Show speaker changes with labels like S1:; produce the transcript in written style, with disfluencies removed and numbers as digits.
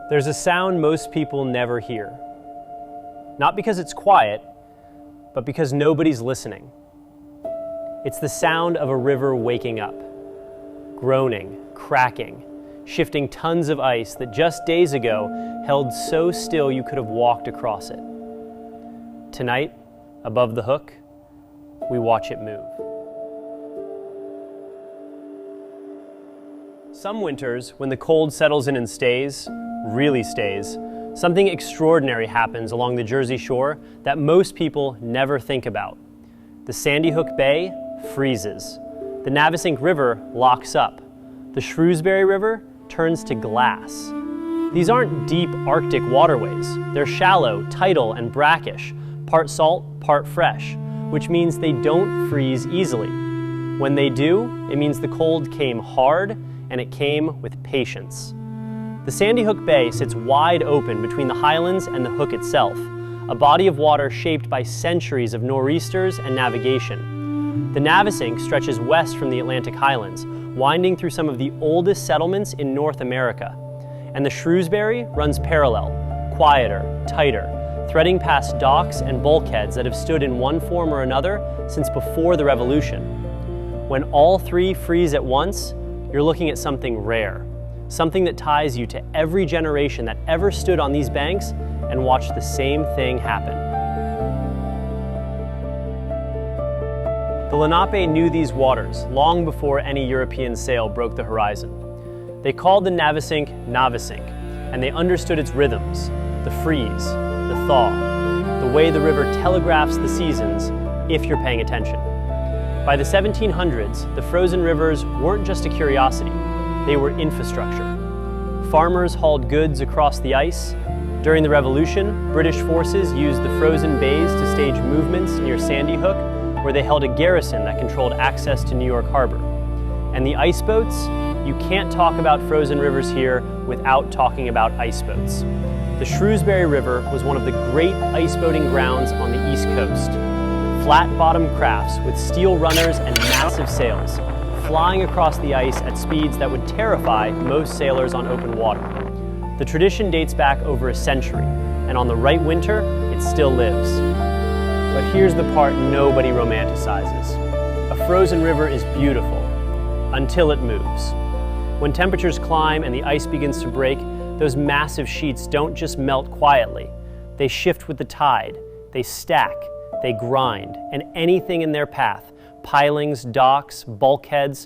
S1: There's a sound most people never hear. Not because it's quiet, but because nobody's listening. It's the sound of a river waking up, groaning, cracking, shifting tons of ice that just days ago held so still you could have walked across it. Tonight, above the hook, we watch it move. Some winters, when the cold settles in and stays, really stays, something extraordinary happens along the Jersey shore that most people never think about. The Sandy Hook Bay freezes. The Navesink River locks up. The Shrewsbury River turns to glass. These aren't deep Arctic waterways. They're shallow, tidal, and brackish, part salt, part fresh, which means they don't freeze easily. When they do, it means the cold came hard and it came with patience. The Sandy Hook Bay sits wide open between the Highlands and the Hook itself, a body of water shaped by centuries of nor'easters and navigation. The Navesink stretches west from the Atlantic Highlands, winding through some of the oldest settlements in North America. And the Shrewsbury runs parallel, quieter, tighter, threading past docks and bulkheads that have stood in one form or another since before the Revolution. When all three freeze at once, you're looking at something rare, something that ties you to every generation that ever stood on these banks and watched the same thing happen. The Lenape knew these waters long before any European sail broke the horizon. They called the Navesink Navesink, and they understood its rhythms, the freeze, the thaw, the way the river telegraphs the seasons if you're paying attention. By the 1700s, the frozen rivers weren't just a curiosity, they were infrastructure. Farmers hauled goods across the ice. During the Revolution, British forces used the frozen bays to stage movements near Sandy Hook, where they held a garrison that controlled access to New York Harbor. And the ice boats? You can't talk about frozen rivers here without talking about ice boats. The Shrewsbury River was one of the great ice boating grounds on the East Coast. Flat-bottomed crafts with steel runners and massive sails, flying across the ice at speeds that would terrify most sailors on open water. The tradition dates back over a century, and on the right winter, it still lives. But here's the part nobody romanticizes. A frozen river is beautiful, until it moves. When temperatures climb and the ice begins to break, those massive sheets don't just melt quietly. They shift with the tide, they stack, they grind, and anything in their path, pilings, docks, bulkheads,